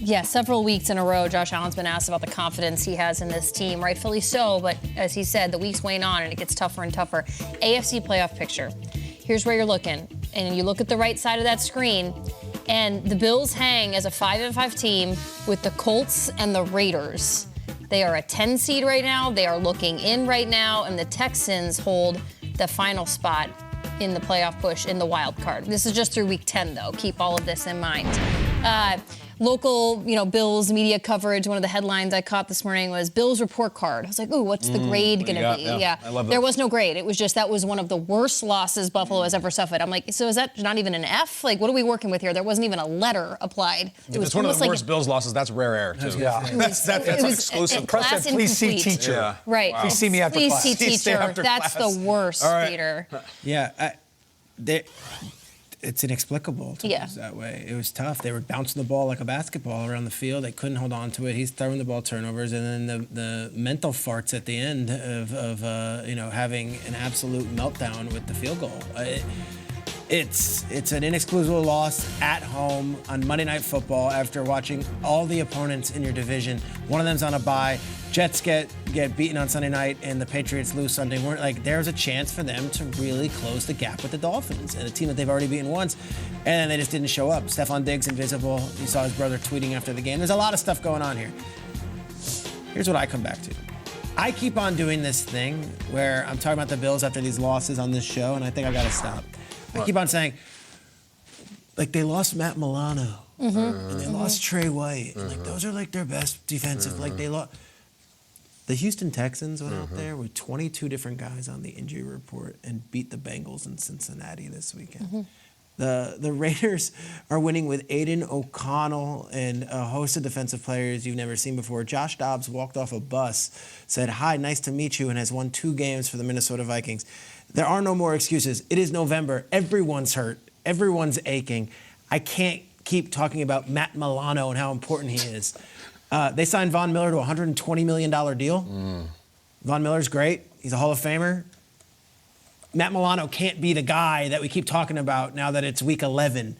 Yeah, several weeks in a row, Josh Allen's been asked about the confidence he has in this team, rightfully so, but as he said, the weeks wane on and it gets tougher and tougher. AFC playoff picture. Here's where you're looking, and you look at the right side of that screen, and the Bills hang as a 5-5 team with the Colts and the Raiders. They are a 10 seed right now, they are looking in right now, and the Texans hold the final spot in the playoff push in the wild card. This is just through week 10, though. Keep all of this in mind. Local, Bills media coverage. One of the headlines I caught this morning was Bills report card. I was like, ooh, what's the grade going to be? Yeah, I love that. There was no grade. It was just that was one of the worst losses Buffalo has ever suffered. I'm like, so is that not even an F? Like, what are we working with here? There wasn't even a letter applied. It was one of the worst Bills losses. That's rare air, too. Yeah. That's exclusive. Class Please see incomplete. teacher. Yeah. Right. Wow. Please see me after Please class. see Please stay teacher. after That's class. the worst, All right. Peter. Yeah, it's inexplicable to lose that way. It was tough. They were bouncing the ball like a basketball around the field. They couldn't hold on to it. He's throwing the ball turnovers, and then the mental farts at the end of having an absolute meltdown with the field goal. It's an inexcusable loss at home on Monday Night Football after watching all the opponents in your division. One of them's on a bye. Jets get beaten on Sunday night, and the Patriots lose Sunday. There's a chance for them to really close the gap with the Dolphins, and a team that they've already beaten once, and they just didn't show up. Stefon Diggs invisible. You saw his brother tweeting after the game. There's a lot of stuff going on here. Here's what I come back to. I keep on doing this thing where I'm talking about the Bills after these losses on this show, and I think I got to stop. I keep on saying, they lost Matt Milano, and they lost Trey White, and those are their best defensive. They lost. The Houston Texans went out there with 22 different guys on the injury report and beat the Bengals in Cincinnati this weekend. The Raiders are winning with Aiden O'Connell and a host of defensive players you've never seen before. Josh Dobbs walked off a bus, said, "Hi, nice to meet you," and has won 2 games for the Minnesota Vikings. There are no more excuses. It is November. Everyone's hurt. Everyone's aching. I can't keep talking about Matt Milano and how important he is. They signed Von Miller to a $120 million deal. Von Miller's great. He's a Hall of Famer. Matt Milano can't be the guy that we keep talking about now that it's week 11.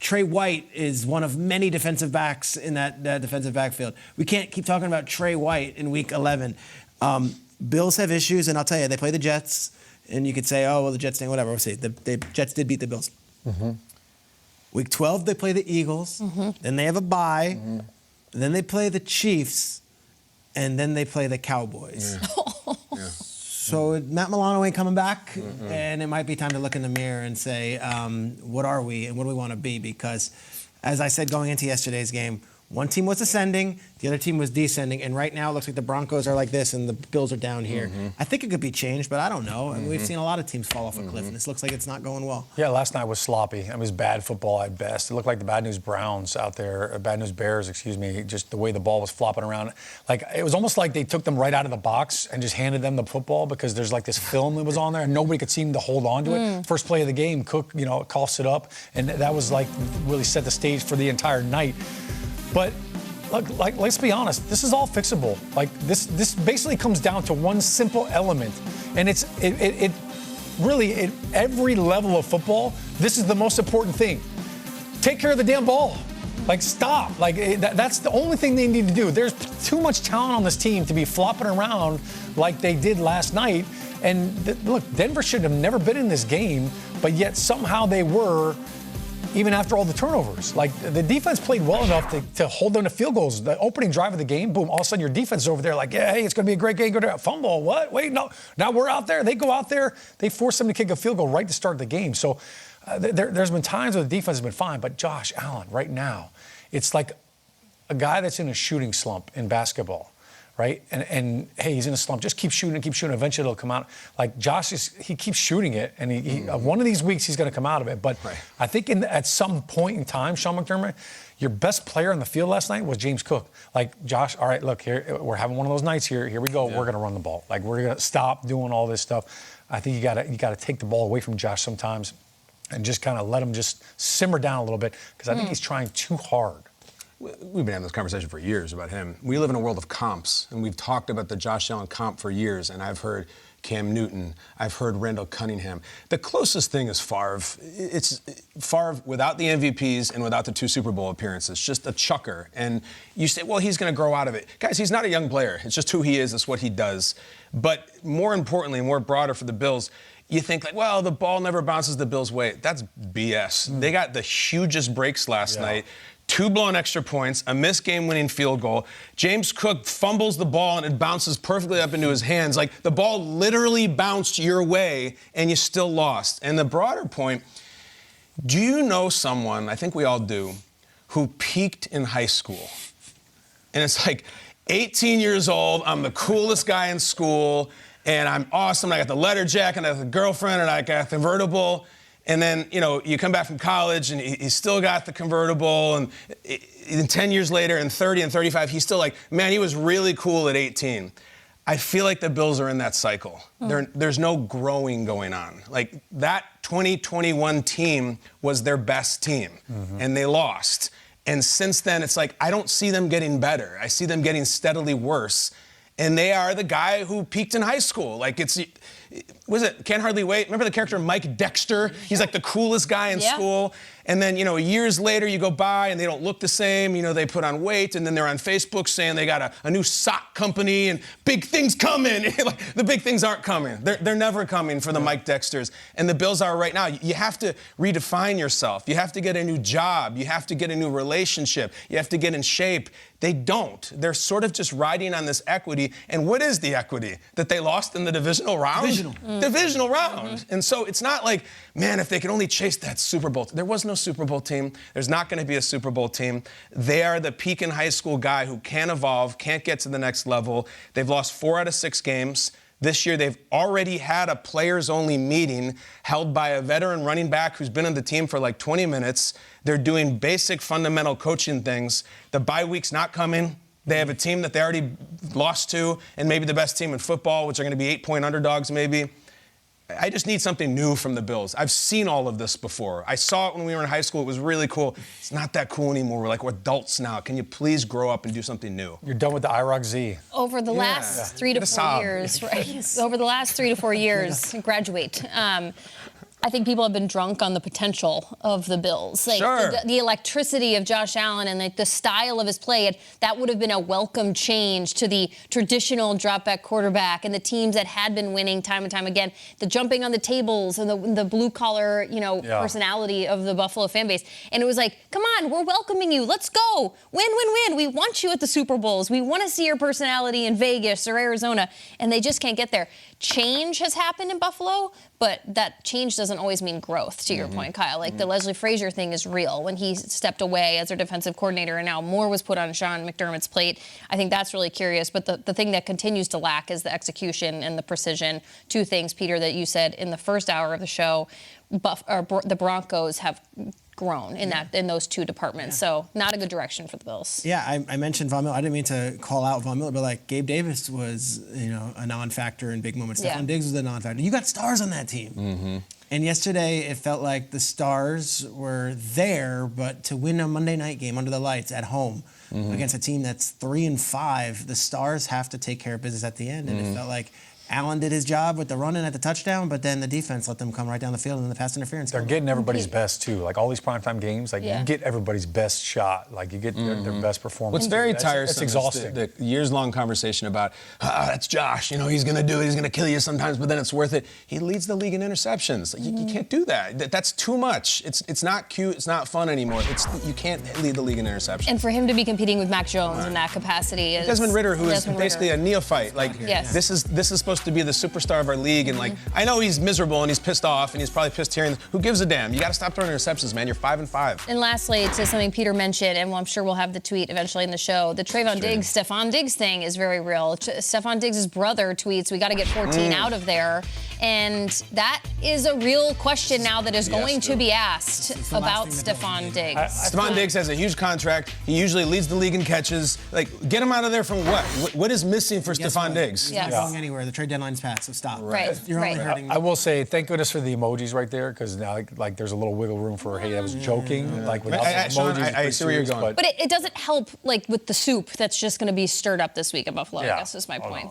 Trey White is one of many defensive backs in that defensive backfield. We can't keep talking about Trey White in week 11. Bills have issues, and I'll tell you, they play the Jets, and you could say, oh, well, the Jets thing, whatever. We'll see. The Jets did beat the Bills. Week 12, they play the Eagles. Then they have a bye. Then they play the Chiefs, and then they play the Cowboys. So Matt Milano ain't coming back, and it might be time to look in the mirror and say, what are we and what do we want to be? Because, as I said going into yesterday's game, one team was ascending, the other team was descending, and right now it looks like the Broncos are like this and the Bills are down here. I think it could be changed, but I don't know. I mean, we've seen a lot of teams fall off a cliff, and this looks like it's not going well. Yeah, last night was sloppy. It was bad football at best. It looked like the Bad News Browns out there, Bad News Bears, excuse me, just the way the ball was flopping around. It was almost like they took them right out of the box and just handed them the football because there's this film that was on there and nobody could seem to hold on to it. First play of the game, Cook, coughs it up, and that was really set the stage for the entire night. But look, let's be honest, this is all fixable. This basically comes down to one simple element, and it really at every level of football, this is the most important thing. Take care of the damn ball. Stop. That's the only thing they need to do. There's too much talent on this team to be flopping around like they did last night. And look, Denver should have never been in this game, but yet somehow they were. Even after all the turnovers. The defense played well enough to hold them to field goals. The opening drive of the game, boom, all of a sudden your defense is over there hey, it's going to be a great game. Go to fumble. What? Wait, no. Now we're out there. They go out there. They force them to kick a field goal right to start the game. So there's been times where the defense has been fine, but Josh Allen, right now, it's like a guy that's in a shooting slump in basketball. Right? And hey, he's in a slump. Just keep shooting. Eventually it'll come out. Josh, he keeps shooting it, and he one of these weeks he's going to come out of it. But I think at some point in time, Sean McDermott, your best player on the field last night was James Cook. Josh, all right, look, here we're having one of those nights here. Here we go. Yeah. We're going to run the ball. We're going to stop doing all this stuff. I think you got to take the ball away from Josh sometimes, and just kind of let him just simmer down a little bit because I think he's trying too hard. we've been having this conversation for years about him. We live in a world of comps, and we've talked about the Josh Allen comp for years, and I've heard Cam Newton, I've heard Randall Cunningham. The closest thing is Favre. It's Favre without the MVPs and without the 2 Super Bowl appearances, just a chucker. And you say, well, he's going to grow out of it. Guys, he's not a young player. It's just who he is. It's what he does. But more importantly, more broader for the Bills, you think like, well, the ball never bounces the Bills' way. That's BS. They got the hugest breaks last night. 2 blown extra points, a missed game-winning field goal. James Cook fumbles the ball and it bounces perfectly up into his hands. Like the ball literally bounced your way and you still lost. And the broader point, do you know someone, I think we all do, who peaked in high school? And it's like 18 years old, I'm the coolest guy in school, and I'm awesome. I got the leather jacket, and I got the girlfriend, and I got the convertible. And then, you come back from college, and he's still got the convertible. And 10 years later, and 30 and 35, he's still like, man, he was really cool at 18. I feel like the Bills are in that cycle. There's no growing going on. Like, that 2021 team was their best team, and they lost. And since then, it's like, I don't see them getting better. I see them getting steadily worse. And they are the guy who peaked in high school. Like, Can't Hardly Wait? Remember the character Mike Dexter? He's like the coolest guy in school. And then, years later you go by and they don't look the same. They put on weight, and then they're on Facebook saying they got a new sock company and big things coming. Like, the big things aren't coming. They're never coming for the Mike Dexters. And the Bills are right now. You have to redefine yourself. You have to get a new job. You have to get a new relationship. You have to get in shape. They don't. They're sort of just riding on this equity. And what is the equity? That they lost in the divisional round? Divisional round. And so it's not like, man, if they could only chase that Super Bowl. There was no Super Bowl team. There's not going to be a Super Bowl team. They are the peak in high school guy who can't evolve, can't get to the next level. They've lost 4 out of 6 games. This year, they've already had a players-only meeting held by a veteran running back who's been on the team for like 20 minutes. They're doing basic fundamental coaching things. The bye week's not coming. They have a team that they already lost to, and maybe the best team in football, which are going to be 8-point underdogs maybe. I just need something new from the Bills. I've seen all of this before. I saw it when we were in high school. It was really cool. It's not that cool anymore. We're adults now. Can you please grow up and do something new? You're done with the IROC Z. Over the last 3 to 4 years, right? Over the last 3 to 4 years, graduate. I think people have been drunk on the potential of the Bills. Like the electricity of Josh Allen and the style of his play, that would have been a welcome change to the traditional drop-back quarterback and the teams that had been winning time and time again. The jumping on the tables and the blue-collar, personality of the Buffalo fan base. And it was like, come on, we're welcoming you. Let's go. Win, win, win. We want you at the Super Bowls. We want to see your personality in Vegas or Arizona. And they just can't get there. Change has happened in Buffalo, but that change doesn't always mean growth, to your point, Kyle. Like the Leslie Frazier thing is real. When he stepped away as their defensive coordinator and now more was put on Sean McDermott's plate, I think that's really curious. But the thing that continues to lack is the execution and the precision. 2 things, Peter, that you said in the first hour of the show. The Broncos have grown in those 2 departments. So not a good direction for the Bills. Yeah, I mentioned Von Miller. I didn't mean to call out Von Miller, but like Gabe Davis was, a non-factor in big moments. Stefon Diggs was a non-factor. You got stars on that team. And yesterday, it felt like the stars were there, but to win a Monday night game under the lights at home against a team that's 3-5, the stars have to take care of business at the end. And it felt like Allen did his job with the run-in at the touchdown, but then the defense let them come right down the field in the pass interference. They're getting everybody's best, too. Like, all these primetime games, you get everybody's best shot. Like, you get their best performance. What's very tiresome it's exhausting. The years-long conversation about, that's Josh. He's going to do it. He's going to kill you sometimes, but then it's worth it. He leads the league in interceptions. You can't do that. That's too much. It's not cute. It's not fun anymore. You can't lead the league in interceptions. And for him to be competing with Mac Jones in that capacity is... Desmond Ridder, who is basically a neophyte. This is supposed to be the superstar of our league, and I know he's miserable and he's pissed off and he's probably pissed hearing this. Who gives a damn? You got to stop throwing interceptions, man. You're 5-5. And lastly, to something Peter mentioned, and I'm sure we'll have the tweet eventually in the show, the Stefon Diggs thing is very real. Stefon Diggs' brother tweets, we got to get 14 out of there. And that is a real question now that is going to be asked the about last thing Stefon Diggs. Stefon Diggs has a huge contract. He usually leads the league in catches. Like, get him out of there from what? What is missing for Guess Stefon what? Diggs? He's Yes. not going anywhere. The trade deadline's passed, so stop. Right. You're only Right. hurting. I will say, thank goodness for the emojis right there, because now like there's a little wiggle room for, hey, I was joking. Like without the Sean, emojis, it's I pretty see where you're serious, going. But it doesn't help, like, with the soup that's just going to be stirred up this week in Buffalo, I Yeah. guess is my point.